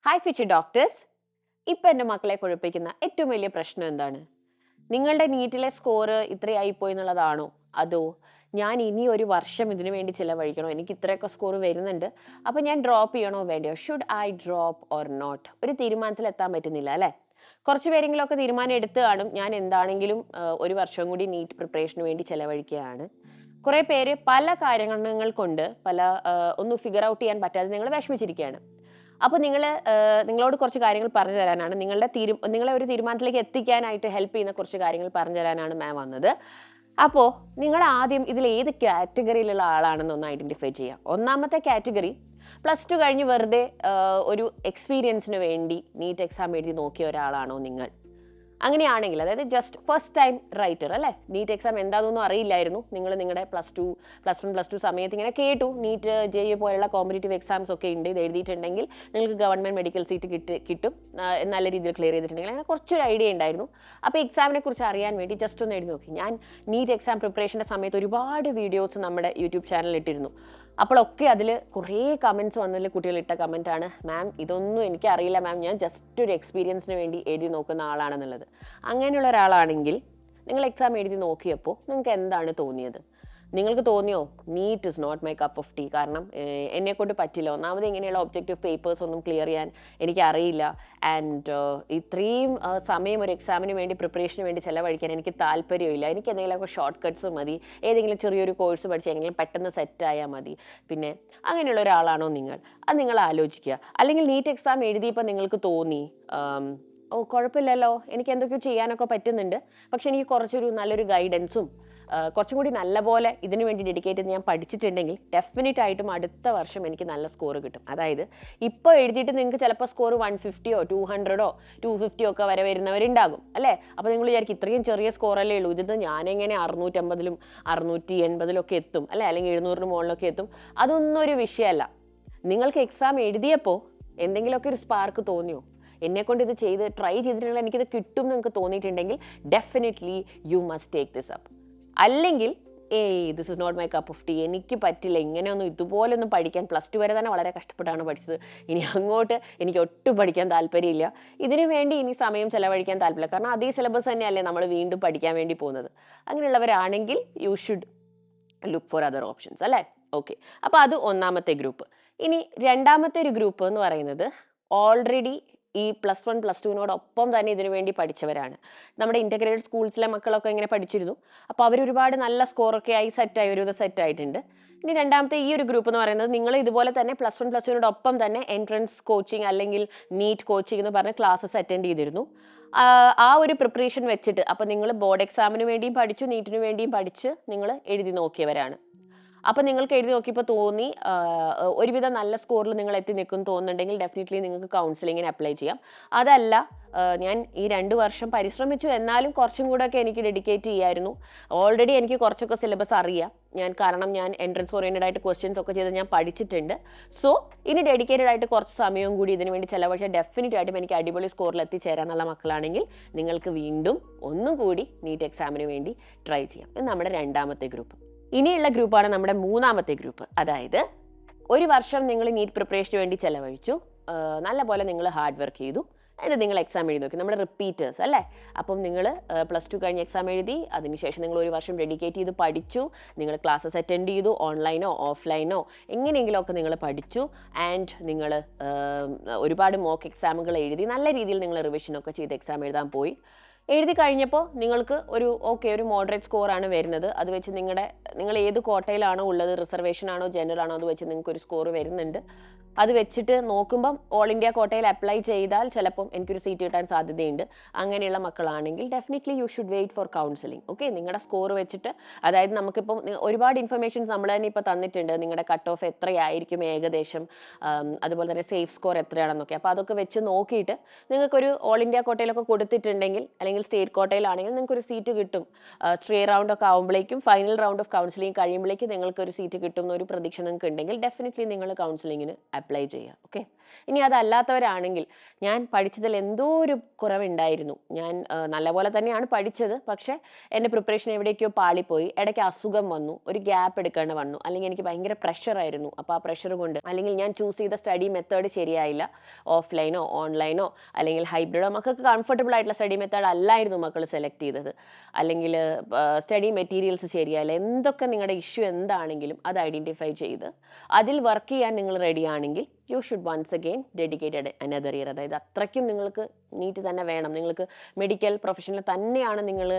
Hi future doctors. ഇപ്പം എൻ്റെ മക്കളെ കുഴപ്പിക്കുന്ന ഏറ്റവും വലിയ പ്രശ്നം എന്താണ്? നിങ്ങളുടെ നീറ്റിലെ സ്കോർ ഇത്രയായിപ്പോയി എന്നുള്ളതാണോ? അതോ ഞാൻ ഇനി ഒരു വർഷം ഇതിനു വേണ്ടി ചിലവഴിക്കണോ? എനിക്ക് ഇത്രയൊക്കെ സ്കോർ വരുന്നുണ്ട്, അപ്പം ഞാൻ ഡ്രോപ്പ് ചെയ്യണോ വേണ്ടയോ? Should I drop or not? ഒരു തീരുമാനത്തിൽ എത്താൻ പറ്റുന്നില്ല അല്ലേ? കുറച്ച് പേരെങ്കിലുമൊക്കെ തീരുമാനം എടുത്ത് കാണും, ഞാൻ എന്താണെങ്കിലും ഒരു വർഷം കൂടി നീറ്റ് പ്രിപ്പറേഷന് വേണ്ടി ചിലവഴിക്കുകയാണ്. കുറേ പേര് പല കാര്യങ്ങൾ കൊണ്ട് ഒന്നും ഫിഗർ ഔട്ട് ചെയ്യാൻ പറ്റാതെ നിങ്ങൾ വിഷമിച്ചിരിക്കുകയാണ്. അപ്പോൾ നിങ്ങളോട് കുറച്ച് കാര്യങ്ങൾ പറഞ്ഞു തരാനാണ്, നിങ്ങളെ ഒരു തീരുമാനത്തിലേക്ക് എത്തിക്കാനായിട്ട് ഹെൽപ്പ് ചെയ്യുന്ന കുറച്ച് കാര്യങ്ങൾ പറഞ്ഞു തരാനാണ് മാം വന്നത്. അപ്പോൾ നിങ്ങൾ ആദ്യം ഇതിൽ ഏത് കാറ്റഗറിയിലുള്ള ആളാണെന്ന് ഒന്ന് ഐഡന്റിഫൈ ചെയ്യുക. ഒന്നാമത്തെ കാറ്റഗറി, പ്ലസ് ടു കഴിഞ്ഞ് വെറുതെ ഒരു എക്സ്പീരിയൻസിന് വേണ്ടി നീറ്റ് എക്സാം എഴുതി നോക്കിയ ഒരാളാണോ നിങ്ങൾ? അങ്ങനെയാണെങ്കിൽ, അതായത് ജസ്റ്റ് ഫസ്റ്റ് ടൈം റൈറ്റർ അല്ലേ, നീറ്റ് എക്സാം എന്താണെന്നൊന്നും അറിയില്ലായിരുന്നു, നിങ്ങൾ നിങ്ങളുടെ പ്ലസ് വൺ പ്ലസ് ടു സമയത്ത് ഇങ്ങനെ കേട്ടു നീറ്റ് JEE പോലുള്ള കോമ്പറ്റേറ്റീവ് എക്സാംസ് ഒക്കെ ഉണ്ട്, ഇത് എഴുതിയിട്ടുണ്ടെങ്കിൽ നിങ്ങൾക്ക് ഗവൺമെൻറ് മെഡിക്കൽ സീറ്റ് കിട്ടും, നല്ല രീതിയിൽ ക്ലിയർ ചെയ്തിട്ടുണ്ടെങ്കിൽ, അങ്ങനെ കുറച്ചൊരു ഐഡിയ ഉണ്ടായിരുന്നു. അപ്പോൾ എക്സാമിനെ കുറിച്ച് അറിയാൻ വേണ്ടി ജസ്റ്റ് ഒന്ന് എഴുതി നോക്കി. ഞാൻ നീറ്റ് എക്സാം പ്രിപ്പറേഷൻ്റെ സമയത്ത് ഒരുപാട് വീഡിയോസ് നമ്മുടെ യൂട്യൂബ് ചാനലിൽ ഇട്ടിരുന്നു. അപ്പോഴൊക്കെ അതിൽ കുറേ കമൻറ്റ്സ് വന്നതിൽ കുട്ടികളിട്ട കമൻറ്റാണ്, മാം ഇതൊന്നും എനിക്കറിയില്ല മാം, ഞാൻ ജസ്റ്റ് ഒരു എക്സ്പീരിയൻസിന് വേണ്ടി എഴുതി നോക്കുന്ന ആളാണെന്നുള്ളത്. അങ്ങനെയുള്ള ഒരാളാണെങ്കിൽ നിങ്ങൾ എക്സാം എഴുതി നോക്കിയപ്പോൾ നിങ്ങൾക്ക് എന്താണ് തോന്നിയത്? നിങ്ങൾക്ക് തോന്നിയോ NEET is not my cup of tea, കാരണം എന്നെക്കൊണ്ട് പറ്റില്ല, ഒന്നാമത് ഇങ്ങനെയുള്ള ഒബ്ജക്റ്റീവ് പേപ്പേഴ്സ് ഒന്നും ക്ലിയർ ചെയ്യാൻ എനിക്കറിയില്ല, ആൻഡ് ഇത്രയും സമയം ഒരു എക്സാമിന് വേണ്ടി പ്രിപ്പറേഷന് വേണ്ടി ചിലവഴിക്കാൻ എനിക്ക് താല്പര്യമില്ല, എനിക്ക് എന്തെങ്കിലുമൊക്കെ ഷോർട്ട് കട്ട്സ് മതി, ഏതെങ്കിലും ചെറിയൊരു കോഴ്സ് പഠിച്ച് എങ്കിലും പെട്ടെന്ന് സെറ്റായാൽ മതി. പിന്നെ അങ്ങനെയുള്ള ഒരാളാണോ നിങ്ങൾ? അത് നിങ്ങൾ ആലോചിക്കുക. അല്ലെങ്കിൽ നീറ്റ് എക്സാം എഴുതിയപ്പോൾ നിങ്ങൾക്ക് തോന്നി, ഓ കുഴപ്പമില്ലല്ലോ, എനിക്ക് എന്തൊക്കെയോ ചെയ്യാനൊക്കെ പറ്റുന്നുണ്ട്, പക്ഷെ എനിക്ക് കുറച്ചൊരു നല്ലൊരു ഗൈഡൻസും കുറച്ചും കൂടി നല്ലപോലെ ഇതിനു വേണ്ടി ഡെഡിക്കേറ്റ് ചെയ്ത് ഞാൻ പഠിച്ചിട്ടുണ്ടെങ്കിൽ ഡെഫിനറ്റ് ആയിട്ടും അടുത്ത വർഷം എനിക്ക് നല്ല സ്കോർ കിട്ടും. അതായത് ഇപ്പോൾ എഴുതിയിട്ട് നിങ്ങൾക്ക് ചിലപ്പോൾ സ്കോർ 150 200 250 ഒക്കെ വരെ വരുന്നവരുണ്ടാകും അല്ലേ? അപ്പോൾ നിങ്ങൾ വിചാരിക്കും ഇത്രയും ചെറിയ സ്കോറല്ലേ ഉള്ളൂ, ഇത് ഞാനെങ്ങനെ 650 680 ഒക്കെ എത്തും അല്ലേ, അല്ലെങ്കിൽ 700 മുകളിലൊക്കെ എത്തും? അതൊന്നും ഒരു വിഷയമല്ല. നിങ്ങൾക്ക് എക്സാം എഴുതിയപ്പോൾ എന്തെങ്കിലുമൊക്കെ ഒരു സ്പാർക്ക് തോന്നിയോ? എന്നെക്കൊണ്ട് ഇത് ട്രൈ ചെയ്തിട്ടുണ്ടെങ്കിൽ എനിക്കിത് കിട്ടും എന്ന് നിങ്ങൾക്ക് തോന്നിയിട്ടുണ്ടെങ്കിൽ definitely you must take this up. അല്ലെങ്കിൽ this is not my cup of tea, എനിക്ക് പറ്റില്ല ഇങ്ങനെയൊന്നും, ഇതുപോലൊന്നും പഠിക്കാൻ, പ്ലസ് ടു വരെ തന്നെ വളരെ കഷ്ടപ്പെട്ടാണ് പഠിച്ചത്, ഇനി അങ്ങോട്ട് എനിക്ക് ഒട്ടും പഠിക്കാൻ താല്പര്യമില്ല, ഇതിനു വേണ്ടി ഇനി സമയം ചിലവഴിക്കാൻ താല്പര്യമില്ല, കാരണം അതേ സിലബസ് തന്നെയല്ലേ നമ്മൾ വീണ്ടും പഠിക്കാൻ വേണ്ടി പോകുന്നത്. അങ്ങനെയുള്ളവരാണെങ്കിൽ you should look for other options okay? ഓക്കെ, അപ്പോൾ അത് ഒന്നാമത്തെ ഗ്രൂപ്പ്. ഇനി രണ്ടാമത്തെ ഒരു ഗ്രൂപ്പ് എന്ന് പറയുന്നത് ഓൾറെഡി ഈ പ്ലസ് വൺ പ്ലസ് ടുവിനോടൊപ്പം തന്നെ ഇതിനു വേണ്ടി പഠിച്ചവരാണ്. നമ്മുടെ ഇൻ്റഗ്രേറ്റഡ് സ്കൂൾസിലെ മക്കളൊക്കെ ഇങ്ങനെ പഠിച്ചിരുന്നു, അപ്പോൾ അവരൊരുപാട് നല്ല സ്കോറൊക്കെ ആയി ഒരുവിധം സെറ്റായിട്ടുണ്ട്. ഇനി രണ്ടാമത്തെ ഈ ഒരു ഗ്രൂപ്പ് എന്ന് പറയുന്നത്, നിങ്ങൾ ഇതുപോലെ തന്നെ പ്ലസ് വൺ പ്ലസ് ടുവിനോടൊപ്പം തന്നെ എൻട്രൻസ് കോച്ചിങ് അല്ലെങ്കിൽ നീറ്റ് കോച്ചിങ് എന്ന് പറഞ്ഞ ക്ലാസ്സസ് അറ്റൻഡ് ചെയ്തിരുന്നു. ആ ഒരു പ്രിപ്പറേഷൻ വെച്ചിട്ട് അപ്പോൾ നിങ്ങൾ ബോർഡ് എക്സാമിന് വേണ്ടിയും പഠിച്ചു, നീറ്റിന് വേണ്ടിയും പഠിച്ച് നിങ്ങൾ എഴുതി നോക്കിയവരാണ്. അപ്പോൾ നിങ്ങൾക്ക് എഴുതി നോക്കിയപ്പോൾ തോന്നി ഒരുവിധം നല്ല സ്കോറിൽ നിങ്ങൾ എത്തി നിൽക്കും തോന്നുന്നുണ്ടെങ്കിൽ ഡെഫിനറ്റ്ലി നിങ്ങൾക്ക് കൗൺസിലിങ്ങിന് അപ്ലൈ ചെയ്യാം. അതല്ല, ഞാൻ ഈ 2 വർഷം പരിശ്രമിച്ചു, എന്നാലും കുറച്ചും കൂടെയൊക്കെ എനിക്ക് ഡെഡിക്കേറ്റ് ചെയ്യായിരുന്നു, ഓൾറെഡി എനിക്ക് കുറച്ചൊക്കെ സിലബസ് അറിയാം, കാരണം ഞാൻ എൻട്രൻസ് ഓറിയൻറ്റഡ് ആയിട്ട് ക്വസ്റ്റ്യൻസ് ഒക്കെ ചെയ്ത് ഞാൻ പഠിച്ചിട്ടുണ്ട്, സോ ഇനി ഡെഡിക്കേറ്റഡ് ആയിട്ട് കുറച്ച് സമയവും കൂടി ഇതിനു വേണ്ടി ചിലവഴിച്ചാൽ ഡെഫിനറ്റ് ആയിട്ടും എനിക്ക് അടിപൊളി സ്കോറിൽ എത്തിച്ചേരാനുള്ള മക്കളാണെങ്കിൽ നിങ്ങൾക്ക് വീണ്ടും ഒന്നും കൂടി നീറ്റ് എക്സാമിന് വേണ്ടി ട്രൈ ചെയ്യാം. ഇത് നമ്മുടെ രണ്ടാമത്തെ ഗ്രൂപ്പ്. ഇനിയുള്ള ഗ്രൂപ്പാണ് നമ്മുടെ മൂന്നാമത്തെ ഗ്രൂപ്പ്. അതായത് ഒരു വർഷം നിങ്ങൾ നീറ്റ് പ്രിപ്പറേഷന് വേണ്ടി ചിലവഴിച്ചു, നല്ലപോലെ നിങ്ങൾ ഹാർഡ് വർക്ക് ചെയ്തു, ഇത് നിങ്ങൾ എക്സാം എഴുതി നോക്കി, നമ്മുടെ റിപ്പീറ്റേഴ്സ് അല്ലേ? അപ്പം നിങ്ങൾ പ്ലസ് ടു കഴിഞ്ഞ് എക്സാം എഴുതി, അതിനുശേഷം നിങ്ങൾ ഒരു വർഷം ഡെഡിക്കേറ്റ് ചെയ്ത് പഠിച്ചു, നിങ്ങൾ ക്ലാസ്സസ് അറ്റൻഡ് ചെയ്തു, ഓൺലൈനോ ഓഫ്ലൈനോ എങ്ങനെയെങ്കിലുമൊക്കെ നിങ്ങൾ പഠിച്ചു, ആൻഡ് നിങ്ങൾ ഒരുപാട് മോക്ക് എക്സാമുകൾ എഴുതി, നല്ല രീതിയിൽ നിങ്ങൾ റിവിഷനൊക്കെ ചെയ്ത് എക്സാം എഴുതാൻ പോയി. എഴുതി കഴിഞ്ഞപ്പോൾ നിങ്ങൾക്ക് ഒരു മോഡറേറ്റ് സ്കോറാണ് വരുന്നത്. അത് വെച്ച് നിങ്ങൾ ഏത് കോട്ടയിലാണോ ഉള്ളത്, റിസർവേഷൻ ആണോ ജനറൽ ആണോ, അത് വെച്ച് നിങ്ങൾക്കൊരു സ്കോർ വരുന്നുണ്ട്. അത് വെച്ചിട്ട് നോക്കുമ്പം ഓൾ ഇന്ത്യ കോട്ടയിൽ അപ്ലൈ ചെയ്താൽ ചിലപ്പം എനിക്കൊരു സീറ്റ് കിട്ടാൻ സാധ്യതയുണ്ട്. അങ്ങനെയുള്ള മക്കളാണെങ്കിൽ definitely you should wait for counselling. Okay, നിങ്ങളുടെ സ്കോർ വെച്ചിട്ട്, അതായത് നമുക്കിപ്പം ഒരുപാട് ഇൻഫർമേഷൻസ് നമ്മൾ തന്നെ ഇപ്പോൾ തന്നിട്ടുണ്ട്, നിങ്ങളുടെ കട്ട് ഓഫ് എത്രയായിരിക്കും ഏകദേശം, അതുപോലെ തന്നെ സേഫ് സ്കോർ എത്രയാണെന്നൊക്കെ. അപ്പോൾ അതൊക്കെ വെച്ച് നോക്കിയിട്ട് നിങ്ങൾക്കൊരു ഓൾ ഇന്ത്യ കോട്ടയിലൊക്കെ കൊടുത്തിട്ടുണ്ടെങ്കിൽ, അല്ലെങ്കിൽ സ്റ്റേറ്റ് കോട്ടയിലാണെങ്കിൽ നിങ്ങൾക്കൊരു സീറ്റ് കിട്ടും. 3 റൗണ്ട് ഒക്കെ ആകുമ്പോഴേക്കും, ഫൈനൽ റൗണ്ട് ഓഫ് കൗൺസിലിംഗ് കഴിയുമ്പോഴേക്കും നിങ്ങൾക്കൊരു സീറ്റ് കിട്ടും എന്നൊരു പ്രതീക്ഷ നിങ്ങൾക്ക് ഉണ്ടെങ്കിൽ ഡെഫിനറ്റ്ലി നിങ്ങൾ കൗൺസിലിങ്ങിന് അപ്ലൈ ചെയ്യുക. ഓക്കെ, ഇനി അതല്ലാത്തവരാണെങ്കിൽ ഞാൻ പഠിച്ചതിൽ എന്തോ ഒരു കുറവുണ്ടായിരുന്നു, ഞാൻ നല്ലപോലെ തന്നെയാണ് പഠിച്ചത്, പക്ഷേ എൻ്റെ പ്രിപ്പറേഷൻ എവിടേക്കോ പാളിപ്പോയി, ഇടയ്ക്ക് അസുഖം വന്നു, ഒരു ഗ്യാപ്പ് എടുക്കേണ്ടി വന്നു, അല്ലെങ്കിൽ എനിക്ക് ഭയങ്കര പ്രഷറായിരുന്നു, അപ്പോൾ ആ പ്രഷർ കൊണ്ട്, അല്ലെങ്കിൽ ഞാൻ ചൂസ് ചെയ്ത സ്റ്റഡി മെത്തേഡ് ശരിയായില്ല, ഓഫ്ലൈനോ ഓൺലൈനോ അല്ലെങ്കിൽ ഹൈബ്രിഡോ, മക്കൾക്ക് കംഫർട്ടബിൾ ആയിട്ടുള്ള സ്റ്റഡി മെത്തേഡ് അല്ലായിരുന്നു മക്കൾ സെലക്ട് ചെയ്തത്, അല്ലെങ്കിൽ സ്റ്റഡി മെറ്റീരിയൽസ് ശരിയായില്ല, എന്തൊക്കെ നിങ്ങളുടെ ഇഷ്യൂ എന്താണെങ്കിലും അത് ഐഡൻറ്റിഫൈ ചെയ്ത് അതിൽ വർക്ക് ചെയ്യാൻ നിങ്ങൾ റെഡി ആണെങ്കിൽ you should once again dedicated another year. അതായത് അത്രയ്ക്കും നിങ്ങൾക്ക് നീറ്റ് തന്നെ വേണം, നിങ്ങൾക്ക് മെഡിക്കൽ പ്രൊഫഷനിൽ തന്നെയാണ് നിങ്ങൾ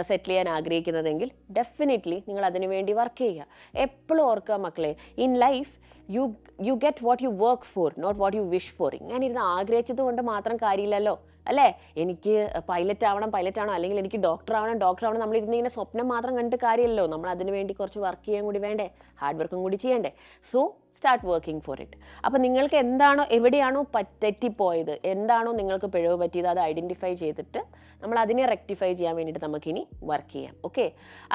സെറ്റിൽ ചെയ്യാൻ ആഗ്രഹിക്കുന്നതെങ്കിൽ ഡെഫിനറ്റ്ലി നിങ്ങൾ അതിനു വേണ്ടി വർക്ക് ചെയ്യുക. എപ്പോഴും ഓർക്കുക മക്കളെ, in life you get what you work for, not what you wish for. ഇങ്ങനെ ഇരുന്ന് ആഗ്രഹിച്ചത് കൊണ്ട് മാത്രം കാര്യമില്ലല്ലോ, അല്ലേ? എനിക്ക് പൈലറ്റ് ആവണം, അല്ലെങ്കിൽ എനിക്ക് ഡോക്ടർ ആവണം, നമ്മൾ ഇരുന്നിങ്ങനെ സ്വപ്നം മാത്രം കണ്ടിട്ട് കാര്യമല്ലോ, നമ്മൾ അതിനു വേണ്ടി കുറച്ച് വർക്ക് ചെയ്യാൻ കൂടി വേണ്ടേ, ഹാർഡ് വർക്കും കൂടി ചെയ്യണ്ടേ. So start working for it. അപ്പോൾ നിങ്ങൾക്ക് എന്താണോ, എവിടെയാണോ തെറ്റിപ്പോയത്, എന്താണോ നിങ്ങൾക്ക് പിഴവ് പറ്റിയത്, അത് ഐഡൻറ്റിഫൈ ചെയ്തിട്ട് നമ്മൾ അതിനെ റെക്ടിഫൈ ചെയ്യാൻ വേണ്ടിയിട്ട് നമുക്കിനി വർക്ക് ചെയ്യാം. ഓക്കെ,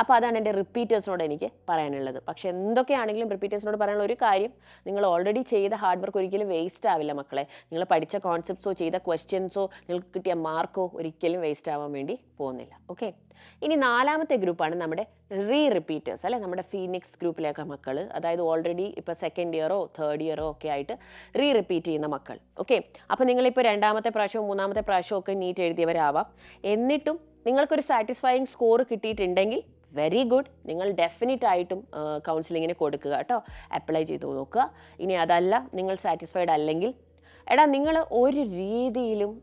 അപ്പോൾ അതാണ് എൻ്റെ റിപ്പീറ്റേഴ്സിനോട് എനിക്ക് പറയാനുള്ളത്. പക്ഷേ എന്തൊക്കെയാണെങ്കിലും റിപ്പീറ്റേഴ്സിനോട് പറയാനുള്ള ഒരു കാര്യം, നിങ്ങൾ ഓൾറെഡി ചെയ്ത ഹാർഡ് വർക്ക് ഒരിക്കലും വേസ്റ്റ് ആവില്ല മക്കളെ. നിങ്ങൾ പഠിച്ച കോൺസെപ്റ്റ്സോ ചെയ്ത ക്വസ്റ്റ്യൻസോ നിങ്ങൾക്ക് കിട്ടിയ മാർക്കോ ഒരിക്കലും വേസ്റ്റ് ആവാൻ വേണ്ടി പോകുന്നില്ല. ഓക്കെ, ഇനി നാലാമത്തെ ഗ്രൂപ്പാണ് നമ്മുടെ റിപ്പീറ്റേഴ്സ്, അല്ലെ, നമ്മുടെ ഫീനിക്സ് ഗ്രൂപ്പിലേക്ക് മക്കൾ, അതായത് ഓൾറെഡി ഇപ്പോൾ സെക്കൻഡ് ഇയറോ തേർഡ് ഇയറോ ഒക്കെ ആയിട്ട് റിപ്പീറ്റ് ചെയ്യുന്ന മക്കൾ. ഓക്കെ, അപ്പോൾ നിങ്ങളിപ്പോൾ രണ്ടാമത്തെ പ്രാവശ്യവും മൂന്നാമത്തെ പ്രാവശ്യവും ഒക്കെ നീറ്റ് എഴുതിയവരാവാം, എന്നിട്ടും നിങ്ങൾക്കൊരു സാറ്റിസ്ഫൈയിങ് സ്കോർ കിട്ടിയിട്ടുണ്ടെങ്കിൽ വെരി ഗുഡ്, നിങ്ങൾ ഡെഫിനറ്റ് ആയിട്ടും കൗൺസിലിങ്ങിന് കൊടുക്കുക കേട്ടോ, അപ്ലൈ ചെയ്ത് നോക്കുക. ഇനി അതല്ല, നിങ്ങൾ സാറ്റിസ്ഫൈഡ് അല്ലെങ്കിൽ, നിങ്ങൾ ഒരു രീതിയിലും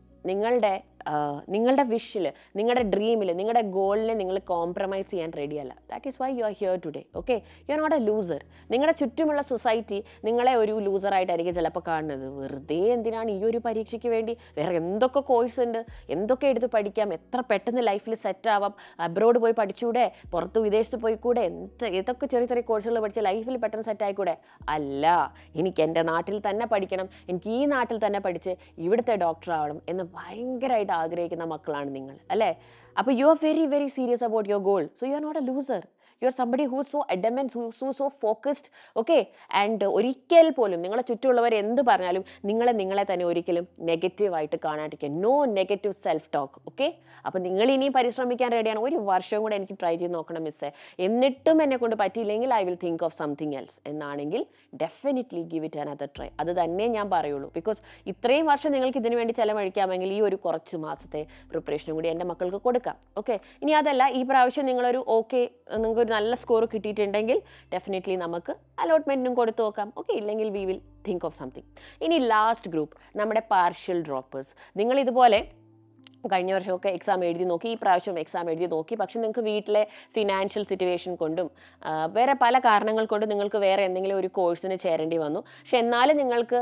നിങ്ങളുടെ വിഷിൽ, നിങ്ങളുടെ ഡ്രീമിൽ, നിങ്ങളുടെ ഗോളിനെ നിങ്ങൾ കോംപ്രമൈസ് ചെയ്യാൻ റെഡിയല്ല. That is why you are here today. Okay, you are not a loser. നിങ്ങളുടെ ചുറ്റുമുള്ള സൊസൈറ്റി നിങ്ങളെ ഒരു ലൂസറായിട്ടായിരിക്കും ചിലപ്പോൾ കാണുന്നത്. വെറുതെ എന്തിനാണ് ഈ ഒരു പരീക്ഷയ്ക്ക് വേണ്ടി, വേറെ എന്തൊക്കെ കോഴ്സ് ഉണ്ട്, എന്തൊക്കെ എടുത്ത് പഠിക്കാം, എത്ര പെട്ടെന്ന് ലൈഫിൽ സെറ്റ് ആവാം, അബ്രോഡ് പോയി പഠിച്ചൂടെ, പുറത്ത് വിദേശത്ത് പോയിക്കൂടെ, ഏതൊക്കെ ചെറിയ ചെറിയ കോഴ്സുകൾ പഠിച്ച് ലൈഫിൽ പെട്ടെന്ന് സെറ്റ് ആയിക്കൂടെ. അല്ല, എനിക്ക് എൻ്റെ നാട്ടിൽ തന്നെ പഠിക്കണം, എനിക്ക് ഈ നാട്ടിൽ തന്നെ പഠിച്ച് ഇവിടുത്തെ ഡോക്ടർ ആവണം എന്ന് ഭയങ്കരമായിട്ട് ആഗ്രഹിക്കുന്ന മക്കളാണ് നിങ്ങൾ, അല്ലേ? അപ്പോൾ you are very very serious about your goal. So you are not a loser. You are somebody who so adamant, who so focused. Okay, and ഒരിക്കൽ പോലും നിങ്ങളെ ചുറ്റുമുള്ളവർ എന്ത് പറഞ്ഞാലും നിങ്ങളെ തന്നെ ഒരിക്കലും നെഗറ്റീവായിട്ട് കാണാണ്ടിരിക്കുക. No negative self talk. Okay, അപ്പോൾ നിങ്ങൾ ഇനിയും പരിശ്രമിക്കാൻ റെഡിയാണ്. ഒരു വർഷവും കൂടെ എനിക്ക് ട്രൈ ചെയ്ത് നോക്കണം മിസ്സേ, എന്നിട്ടും എന്നെ കൊണ്ട് പറ്റിയില്ലെങ്കിൽ I will think of something else എന്നാണെങ്കിൽ definitely give it another try. അത് തന്നെ ഞാൻ പറയുള്ളൂ. ബിക്കോസ് ഇത്രയും വർഷം നിങ്ങൾക്ക് ഇതിനു വേണ്ടി ചിലവഴിക്കാമെങ്കിൽ ഈ ഒരു കുറച്ച് മാസത്തെ പ്രിപ്പറേഷനും കൂടി എൻ്റെ മക്കൾക്ക് കൊടുക്കാം. ഓക്കെ, ഇനി അതല്ല, ഈ പ്രാവശ്യം നിങ്ങളൊരു നിങ്ങൾക്ക് നല്ല സ്കോർ കിട്ടിയിട്ടുണ്ടെങ്കിൽ ഡെഫിനറ്റ്ലി നമുക്ക് അലോട്ട്മെൻറ്റിനും കൊടുത്തു നോക്കാം. ഓക്കെ, ഇല്ലെങ്കിൽ we will think of something. ഇനി ലാസ്റ്റ് ഗ്രൂപ്പ് നമ്മുടെ പാർഷ്യൽ ഡ്രോപ്പേഴ്സ്. നിങ്ങൾ ഇതുപോലെ കഴിഞ്ഞ വർഷമൊക്കെ എക്സാം എഴുതി നോക്കി, ഈ പ്രാവശ്യം എക്സാം എഴുതി നോക്കി, പക്ഷെ നിങ്ങൾക്ക് വീട്ടിലെ ഫിനാൻഷ്യൽ സിറ്റുവേഷൻ കൊണ്ടും വേറെ പല കാരണങ്ങൾ കൊണ്ടും നിങ്ങൾക്ക് വേറെ എന്തെങ്കിലും ഒരു കോഴ്സിന് ചേരേണ്ടി വന്നു. പക്ഷെ എന്നാലും നിങ്ങൾക്ക്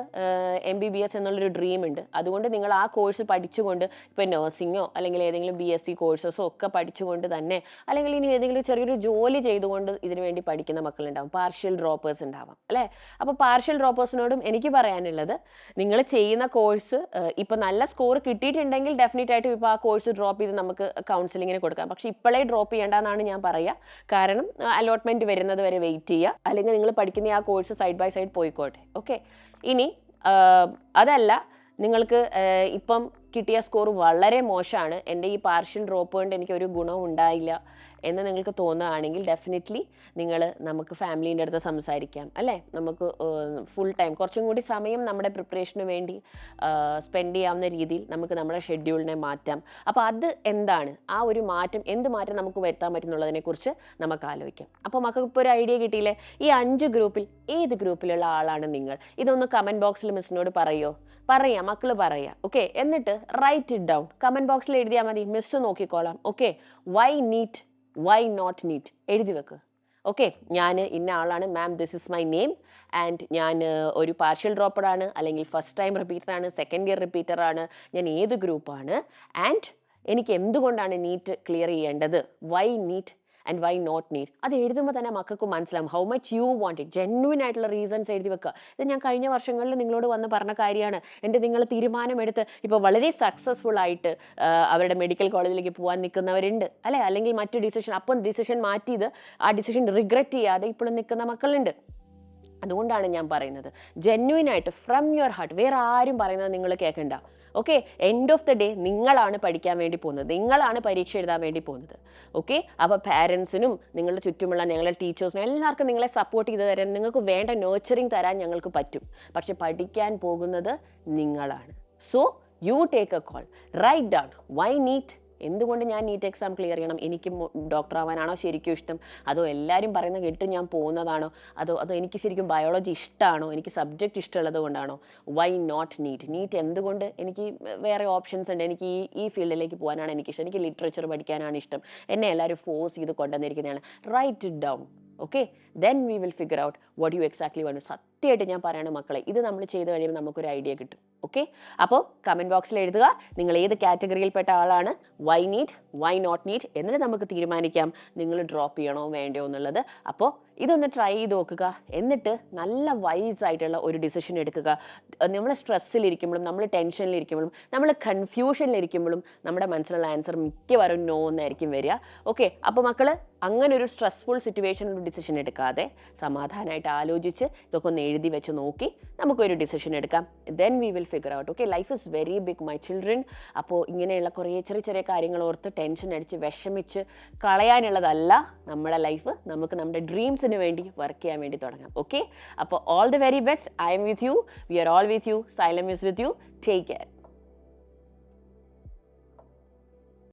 MBBS എന്നുള്ളൊരു ഡ്രീം ഉണ്ട്. അതുകൊണ്ട് നിങ്ങൾ ആ കോഴ്സ് പഠിച്ചുകൊണ്ട്, ഇപ്പോൾ നഴ്സിങ്ങോ അല്ലെങ്കിൽ ഏതെങ്കിലും BSc കോഴ്സസോ ഒക്കെ പഠിച്ചുകൊണ്ട് തന്നെ, അല്ലെങ്കിൽ ഇനി ഏതെങ്കിലും ചെറിയൊരു ജോലി ചെയ്തുകൊണ്ട് ഇതിനു വേണ്ടി പഠിക്കുന്ന മക്കളുണ്ടാവും, പാർഷ്യൽ ഡ്രോപ്പേഴ്സ് ഉണ്ടാവാം, അല്ലേ? അപ്പോൾ പാർഷ്യൽ ഡ്രോപ്പേഴ്സിനോടും എനിക്ക് പറയാനുള്ളത്, നിങ്ങൾ ചെയ്യുന്ന കോഴ്സ് ഇപ്പം നല്ല സ്കോർ കിട്ടിയിട്ടുണ്ടെങ്കിൽ ഡെഫിനറ്റ് ആയിട്ട് ഇപ്പോൾ ആ കോഴ്സ് ഡ്രോപ്പ് ചെയ്ത് നമുക്ക് കൗൺസിലിങ്ങിന് കൊടുക്കാം. പക്ഷെ ഇപ്പോഴേ ഡ്രോപ്പ് ചെയ്യേണ്ടെന്നാണ് ഞാൻ പറയുക. കാരണം അലോട്ട്മെന്റ് വരുന്നത് വരെ വെയിറ്റ് ചെയ്യുക, അല്ലെങ്കിൽ നിങ്ങൾ പഠിക്കുന്ന ആ കോഴ്സ് സൈഡ് ബൈ സൈഡ് പോയിക്കോട്ടെ. ഓക്കെ, ഇനി അതല്ല, നിങ്ങൾക്ക് ഇപ്പം കിട്ടിയ സ്കോർ വളരെ മോശമാണ്, എൻ്റെ ഈ പാർഷ്യൽ ഡ്രോപ്പ് കൊണ്ട് എനിക്കൊരു ഗുണവും ഉണ്ടായില്ല എന്ന് നിങ്ങൾക്ക് തോന്നുകയാണെങ്കിൽ ഡെഫിനറ്റ്ലി നമുക്ക് ഫാമിലീൻ്റെ അടുത്ത് സംസാരിക്കാം, അല്ലേ? നമുക്ക് ഫുൾ ടൈം കുറച്ചും കൂടി സമയം നമ്മുടെ പ്രിപ്പറേഷന് വേണ്ടി സ്പെൻഡ് ചെയ്യാവുന്ന രീതിയിൽ നമുക്ക് നമ്മുടെ ഷെഡ്യൂളിനെ മാറ്റാം. അപ്പോൾ അത് എന്താണ്, ആ ഒരു മാറ്റം, എന്ത് മാറ്റം നമുക്ക് വരുത്താൻ പറ്റുന്നുള്ളതിനെക്കുറിച്ച് നമുക്ക് ആലോചിക്കാം. അപ്പോൾ മക്കൾക്ക് ഇപ്പോൾ ഒരു ഐഡിയ കിട്ടിയില്ലേ? ഈ 5 ഗ്രൂപ്പിൽ ഏത് ഗ്രൂപ്പിലുള്ള ആളാണ് നിങ്ങൾ? ഇതൊന്ന് കമൻറ്റ് ബോക്സിൽ മിസ്സിനോട് പറയാം മക്കൾ പറയാം. ഓക്കെ, എന്നിട്ട് റൈറ്റ് ഇറ്റ് ഡൗൺ, കമൻറ്റ് ബോക്സിൽ എഴുതിയാൽ മതി, മിസ്സ് നോക്കിക്കോളാം. Okay, why NEET, why not NEET എഴുതി വെക്കുക. ഓക്കെ, ഞാൻ ഇന്ന ആളാണ് ma'am, this is my name, and ഞാൻ ഒരു പാർഷ്യൽ ഡ്രോപ്പറാണ്, അല്ലെങ്കിൽ ഫസ്റ്റ് ടൈം റിപ്പീറ്ററാണ്, സെക്കൻഡ് ഇയർ റിപ്പീറ്ററാണ്, ഞാൻ ഏത് ഗ്രൂപ്പാണ്, ആൻഡ് എനിക്ക് എന്തുകൊണ്ടാണ് നീറ്റ് ക്ലിയർ ചെയ്യേണ്ടത്, why NEET and why not NEET. അത് എഴുതുമ്പോൾ തന്നെ മക്കൾക്ക് മനസ്സിലാവും how much you want it. Genuine ആയിട്ടുള്ള റീസൺസ് എഴുതി വെക്കുക. ഇത് ഞാൻ കഴിഞ്ഞ വർഷങ്ങളിൽ നിങ്ങളോട് വന്ന് പറഞ്ഞ കാര്യമാണ്. നിങ്ങൾ തീരുമാനമെടുത്ത് ഇപ്പോൾ വളരെ സക്സസ്ഫുൾ ആയിട്ട് അവരുടെ മെഡിക്കൽ കോളേജിലേക്ക് പോകാൻ നിൽക്കുന്നവരുണ്ട്, അല്ലേ? അല്ലെങ്കിൽ മറ്റു ഡിസിഷൻ, അപ്പം ഡിസിഷൻ മാറ്റിയത് ആ ഡിസിഷൻ റിഗ്രറ്റ് ചെയ്യാതെ ഇപ്പോഴും നിൽക്കുന്ന മക്കളുണ്ട്. അതുകൊണ്ടാണ് ഞാൻ പറയുന്നത്, ജെന്യുവിനായിട്ട് ഫ്രം യുവർ ഹാർട്ട്, വേറെ ആരും പറയുന്നത് നിങ്ങൾ കേൾക്കണ്ട. Okay, end of the day നിങ്ങളാണ് പഠിക്കാൻ വേണ്ടി പോകുന്നത്, നിങ്ങളാണ് പരീക്ഷ എഴുതാൻ വേണ്ടി പോകുന്നത്. ഓക്കെ, അപ്പോൾ പാരൻസിനും നിങ്ങളുടെ ചുറ്റുമുള്ള ഞങ്ങളുടെ ടീച്ചേഴ്സിനും എല്ലാവർക്കും നിങ്ങളെ സപ്പോർട്ട് ചെയ്ത് തരാൻ, നിങ്ങൾക്ക് വേണ്ട നേർച്ചറിങ് തരാൻ ഞങ്ങൾക്ക് പറ്റും. പക്ഷെ പഠിക്കാൻ പോകുന്നത് നിങ്ങളാണ്. So you take a call, write down why NEET. എന്തുകൊണ്ട് ഞാൻ നീറ്റ് എക്സാം ക്ലിയർ ചെയ്യണം? എനിക്ക് ഡോക്ടർ ആവാനാണോ ശരിക്കും ഇഷ്ടം? അതോ എല്ലാവരും പറയുന്നത് കേട്ട് ഞാൻ പോകുന്നതാണോ? അതോ എനിക്ക് ശരിക്കും ബയോളജി ഇഷ്ടമാണോ? എനിക്ക് സബ്ജക്റ്റ് ഇഷ്ടമുള്ളത് കൊണ്ടാണോ? Y not NEET? നീറ്റ് എന്തുകൊണ്ട്? എനിക്ക് വേറെ ഓപ്ഷൻസ് ഉണ്ട്. എനിക്ക് ഈ ഫീൽഡിലേക്ക് പോകാനാണ് എനിക്കിഷ്ടം. എനിക്ക് ലിറ്ററേച്ചർ പഠിക്കാനാണ് ഇഷ്ടം. എന്നെ എല്ലാവരും ഫോഴ്സ് ചെയ്ത് കൊണ്ടുവന്നിരിക്കുന്നതാണ്. Write it down. Okay, then we will figure out what you exactly വേണം. സത്യമായിട്ട് ഞാൻ പറയണം മക്കളെ, ഇത് നമ്മൾ ചെയ്ത് കഴിയുമ്പോൾ നമുക്കൊരു ഐഡിയ കിട്ടും. ഓക്കെ, അപ്പോൾ കമൻറ്റ് ബോക്സിൽ എഴുതുക നിങ്ങൾ ഏത് കാറ്റഗറിയിൽപ്പെട്ട ആളാണ്, why NEET, why not NEET, എന്നിട്ട് നമുക്ക് തീരുമാനിക്കാം നിങ്ങൾ ഡ്രോപ്പ് ചെയ്യണോ വേണ്ടയോ എന്നുള്ളത്. അപ്പോൾ ഇതൊന്ന് ട്രൈ ചെയ്ത് നോക്കുക, എന്നിട്ട് നല്ല വൈസ് ആയിട്ടുള്ള ഒരു ഡിസിഷൻ എടുക്കുക. നമ്മൾ സ്ട്രെസ്സിലിരിക്കുമ്പോഴും നമ്മൾ ടെൻഷനിലിരിക്കുമ്പോഴും നമ്മൾ കൺഫ്യൂഷനിലിരിക്കുമ്പോഴും നമ്മുടെ മനസ്സിലുള്ള ആൻസർ മിക്കവാറും നോ എന്നായിരിക്കും വരിക. ഓക്കെ, അപ്പോൾ മക്കൾ അങ്ങനെ ഒരു സ്ട്രെസ്ഫുൾ സിറ്റുവേഷനിൽ ഒരു ഡിസിഷൻ എടുക്കാതെ സമാധാനമായിട്ട് ആലോചിച്ച് ഇതൊക്കെ ഒന്ന് എഴുതി വെച്ച് നോക്കി നമുക്കൊരു ഡിസിഷൻ എടുക്കാം. Then we will figure out. Okay, life is very big my children. അപ്പോൾ ഇങ്ങനെയുള്ള കുറേ ചെറിയ ചെറിയ കാര്യങ്ങൾ ഓർത്ത് ടെൻഷൻ അടിച്ച് വിഷമിച്ച് കളയാനുള്ളതല്ല നമ്മുടെ ലൈഫ്. നമുക്ക് നമ്മുടെ ഡ്രീംസിന് വേണ്ടി വർക്ക് ചെയ്യാൻ വേണ്ടി തുടങ്ങാം. ഓക്കെ, അപ്പോൾ all the very best. I'm with you, we are all with you, Xylem is with you. Take care.